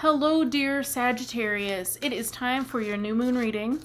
Hello, dear Sagittarius. It is time for your new moon reading.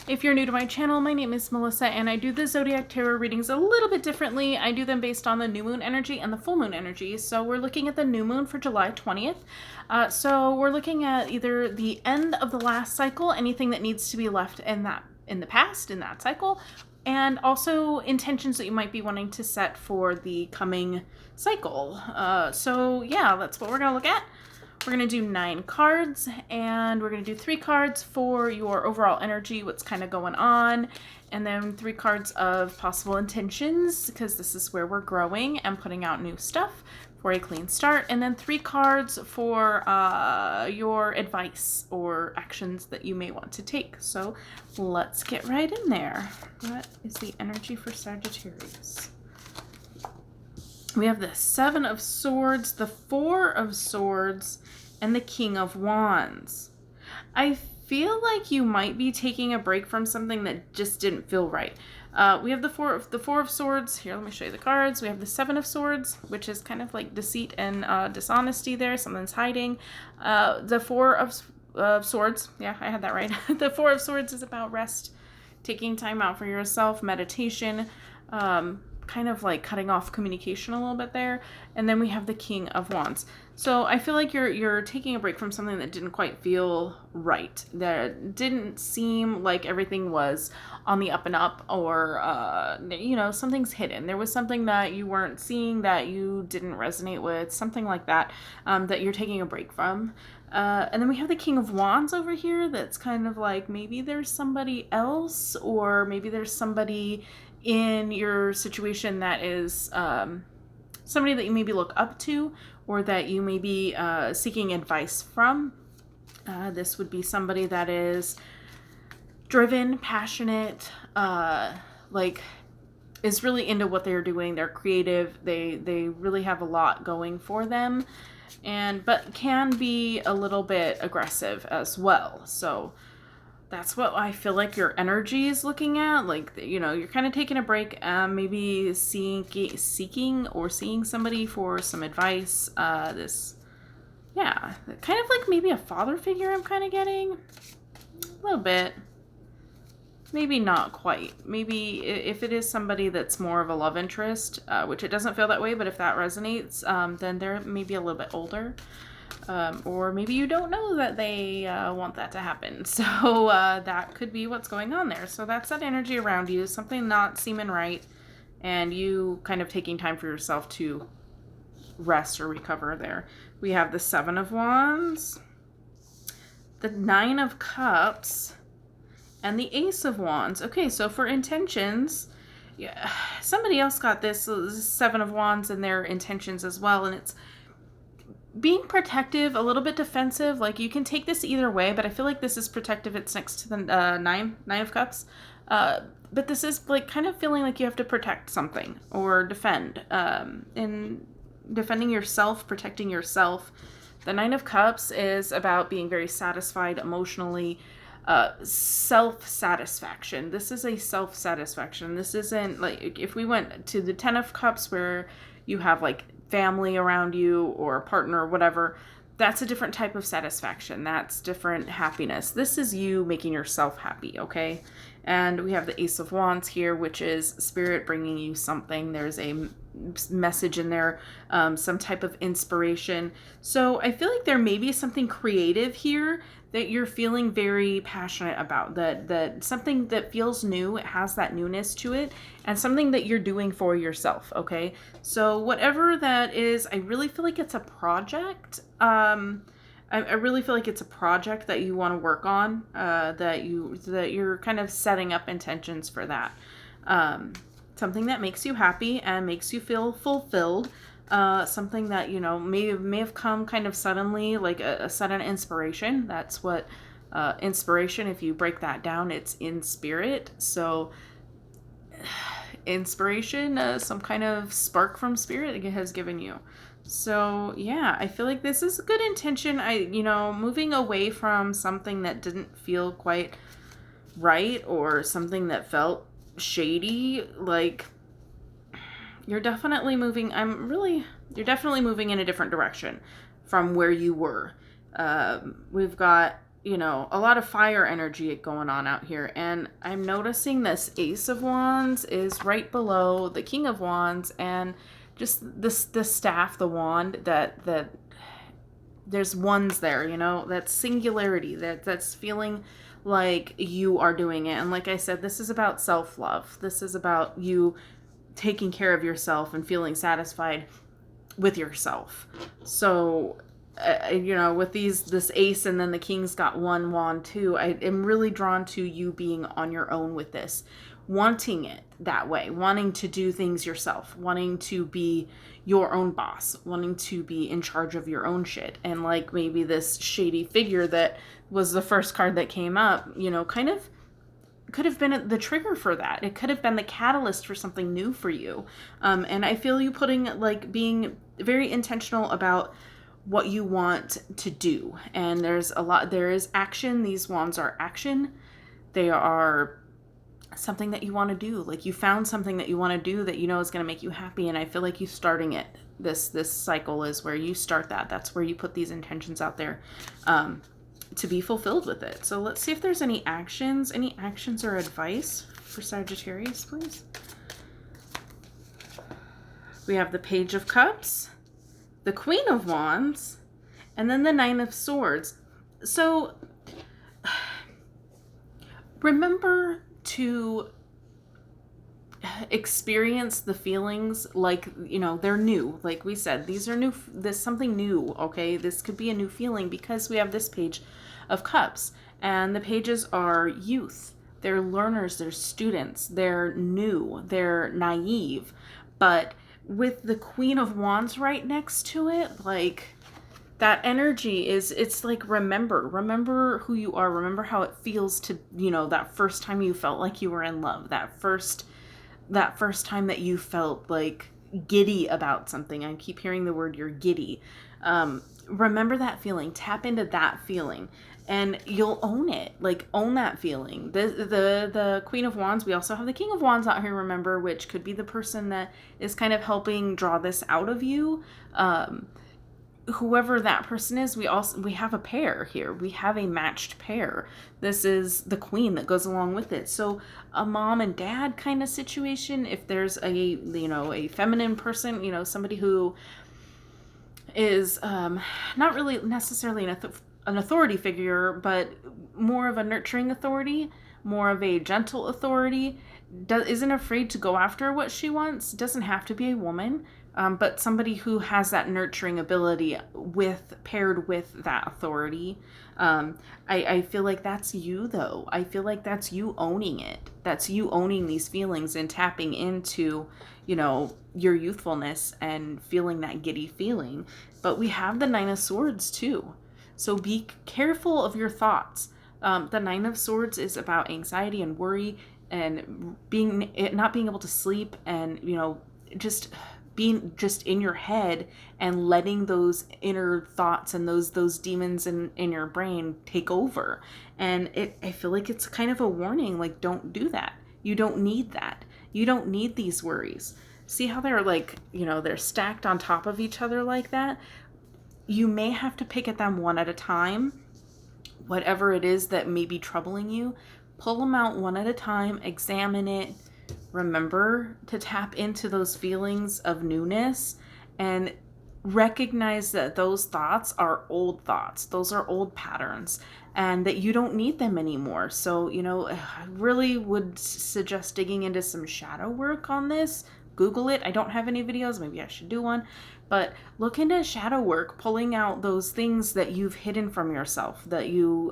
If you're new to my channel, my name is Melissa, and I do the Zodiac Tarot readings a little bit differently. I do them based on the new moon energy and the full moon energy. So we're looking at the new moon for July 20th. So we're looking at either the end of the last cycle, anything that needs to be left in the past, in that cycle, and also intentions that you might be wanting to set for the coming cycle. So yeah, that's what we're going to look at. We're going to do 9 cards, and we're going to do 3 cards for your overall energy, what's kind of going on, and then 3 cards of possible intentions, because this is where we're growing and putting out new stuff for a clean start, and then 3 cards for your advice or actions that you may want to take. So let's get right in there. What is the energy for Sagittarius? We have the 7 of Swords, the 4 of Swords, and the King of Wands. I feel like you might be taking a break from something that just didn't feel right. We have the four of Swords. Here, let me show you the cards. We have the 7 of Swords, which is kind of like deceit and dishonesty there. Something's hiding. The 4 of Swords. Yeah, I had that right. The 4 of Swords is about rest, taking time out for yourself, meditation, kind of like cutting off communication a little bit there. And then we have the King of Wands. So I feel like you're taking a break from something that didn't quite feel right, that didn't seem like everything was on the up and up, or something's hidden. There was something that you weren't seeing, that you didn't resonate with, something like that, that you're taking a break from. And then we have the King of Wands over here. That's kind of like maybe there's somebody else, or maybe there's somebody in your situation that is somebody that you maybe look up to, or that you may be seeking advice from. This would be somebody that is driven, passionate, is really into what they're doing. They're creative. They really have a lot going for them, but can be a little bit aggressive as well. So that's what I feel like your energy is looking at. Like, you're kind of taking a break, maybe seeking or seeing somebody for some advice. Kind of like maybe a father figure I'm kind of getting. A little bit. Maybe not quite. Maybe if it is somebody that's more of a love interest, which it doesn't feel that way, but if that resonates, then they're maybe a little bit older. Or maybe you don't know that they want that to happen. So that could be what's going on there. So that's that energy around you, something not seeming right, and you kind of taking time for yourself to rest or recover there. We have the 7 of Wands, the 9 of Cups, and the Ace of Wands. Okay, so for intentions, yeah, somebody else got this 7 of Wands in their intentions as well, and it's being protective, a little bit defensive. Like, you can take this either way, but I feel like this is protective. It's next to the nine of Cups. But this is like kind of feeling like you have to protect something or defend. In defending yourself, protecting yourself. The 9 of Cups is about being very satisfied emotionally, self-satisfaction. This is a self-satisfaction. This isn't like if we went to the 10 of Cups where you have like family around you or a partner or whatever. That's a different type of satisfaction. That's different happiness. This is you making yourself happy, okay? And we have the Ace of Wands here, which is Spirit bringing you something. There's a message in there, some type of inspiration. So I feel like there may be something creative here that you're feeling very passionate about, that something that feels new, it has that newness to it, and something that you're doing for yourself, okay? So whatever that is, I really feel like it's a project. I really feel like it's a project that you want to work on, that you're kind of setting up intentions for that. Something that makes you happy and makes you feel fulfilled. Something that, may have come kind of suddenly, like a sudden inspiration. That's what inspiration, if you break that down, it's in spirit. So inspiration, some kind of spark from spirit it has given you. So yeah, I feel like this is a good intention. Moving away from something that didn't feel quite right, or something that felt shady. Like, you're definitely moving in a different direction from where you were. We've got, you know, a lot of fire energy going on out here. And I'm noticing this Ace of Wands is right below the King of Wands, and just the staff, the wand, that there's wands there, you know, that's singularity, that's feeling like you are doing it. And like I said, this is about self-love. This is about you taking care of yourself and feeling satisfied with yourself. So you know, with this ace and then the king's got one wand too, I am really drawn to you being on your own with this, wanting it that way, wanting to do things yourself, wanting to be your own boss, wanting to be in charge of your own shit. And like maybe this shady figure that was the first card that came up, you know, kind of could have been the trigger for that. It could have been the catalyst for something new for you. And I feel you being very intentional about what you want to do. And there is action. These wands are action. They are something that you want to do. Like you found something that you want to do that you know is going to make you happy. And I feel like you starting it. This cycle is where you start that. That's where you put these intentions out there to be fulfilled with it. So let's see if there's any actions or advice for Sagittarius, please. We have the Page of Cups, the Queen of Wands, and then the Nine of Swords. So remember to experience the feelings like, you know, they're new. Like we said, these are new. This something new, okay? This could be a new feeling because we have this Page of Cups, and the pages are youth. They're learners, they're students, they're new, they're naive. But with the Queen of Wands right next to it, like that energy it's like remember who you are, remember how it feels to, you know, that first time you felt like you were in love, that first time that you felt like giddy about something. I keep hearing the word you're giddy. Remember that feeling, tap into that feeling, and you'll own it. Like, own that feeling. The Queen of Wands, we also have the King of Wands out here, remember, which could be the person that is kind of helping draw this out of you. Whoever that person is, we have a pair here. We have a matched pair. This is the queen that goes along with it. So a mom and dad kind of situation. If there's a feminine person, you know, somebody who is not really necessarily an authority figure, but more of a nurturing authority, more of a gentle authority, isn't afraid to go after what she wants. Doesn't have to be a woman. But somebody who has that nurturing ability paired with that authority. I feel like that's you, though. I feel like that's you owning it. That's you owning these feelings and tapping into, you know, your youthfulness and feeling that giddy feeling. But we have the Nine of Swords, too. So be careful of your thoughts. The Nine of Swords is about anxiety and worry and not being able to sleep, and, you know, just being just in your head and letting those inner thoughts and those demons in your brain take over. And I feel like it's kind of a warning, like, don't do that. You don't need that. You don't need these worries. See how they're like, you know, they're stacked on top of each other like that? You may have to pick at them one at a time. Whatever it is that may be troubling you, pull them out one at a time, examine it. Remember to tap into those feelings of newness and recognize that those thoughts are old thoughts. Those are old patterns, and that you don't need them anymore. So, you know, I really would suggest digging into some shadow work on this. Google it. I don't have any videos. Maybe I should do one. But look into shadow work, pulling out those things that you've hidden from yourself, that you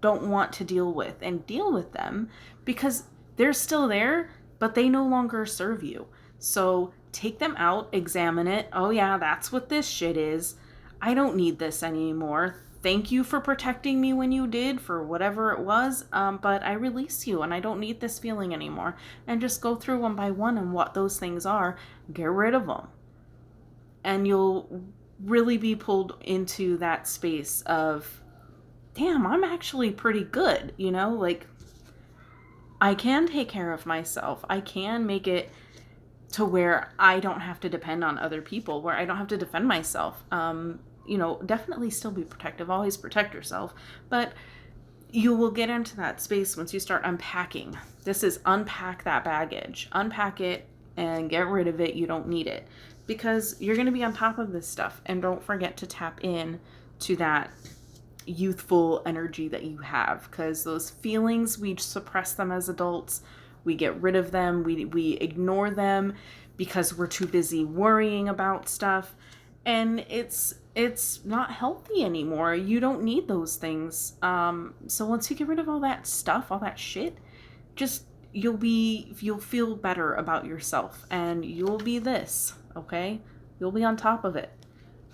don't want to deal with, and deal with them, because they're still there, but they no longer serve you. So take them out, examine it. Oh yeah, that's what this shit is. I don't need this anymore. Thank you for protecting me when you did, for whatever it was, but I release you and I don't need this feeling anymore. And just go through one by one and what those things are. Get rid of them. And you'll really be pulled into that space of, damn, I'm actually pretty good, you know, like, I can take care of myself. I can make it to where I don't have to depend on other people, where I don't have to defend myself. you know, definitely still be protective, always protect yourself, but you will get into that space once you start unpacking. This is unpack that baggage, unpack it and get rid of it. You don't need it, because you're going to be on top of this stuff. And don't forget to tap in to that youthful energy that you have, because those feelings, we suppress them as adults. We get rid of them. We ignore them because we're too busy worrying about stuff, and it's not healthy anymore. You don't need those things. So once you get rid of all that stuff, all that shit, just you'll feel better about yourself, and you'll be this, okay? You'll be on top of it.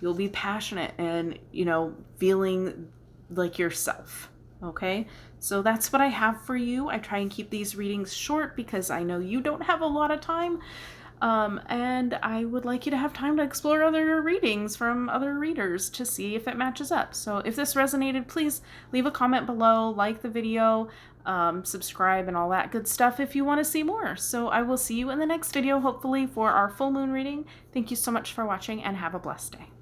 You'll be passionate and, you know, feeling like yourself, okay? So that's what I have for you. I try and keep these readings short because I know you don't have a lot of time. And I would like you to have time to explore other readings from other readers to see if it matches up. So if this resonated, please leave a comment below, like the video, subscribe and all that good stuff if you want to see more. So I will see you in the next video, hopefully for our full moon reading. Thank you so much for watching and have a blessed day.